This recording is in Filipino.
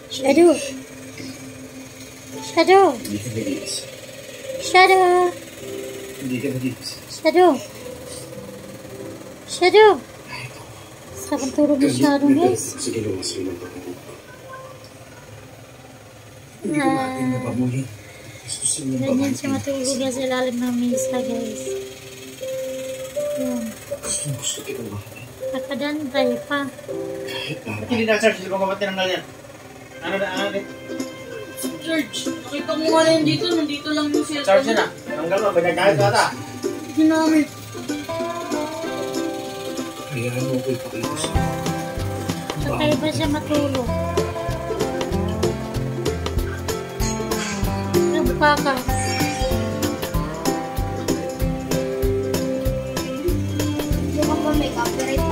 Shadow. Shadow. Hindi ka nag-iis. Shadow. Hindi ka nag-iis. Shadow. Shadow. Sarap ang tulog ni Shadow, guys. Sige, lumas rin ang pagkakas. Hindi ko natin napamuhin. Ganyan siya matulog na sa ilalim ng mesa, guys. Yan. Gusto kita makakita. Nakadantay pa. Ba't hindi na-charge? Hindi ko kapatid ng nalyan. Ano na, ano? George, nakita mo nga yan dito. Nandito lang yung cellphone. Charge na. Tanggal mo, pinagkahit ka ata. Ginamit. Hayaan mo ko ipakita siya. Patay ba siya matulog? Nabuka ka. Hindi ko pa may copyright.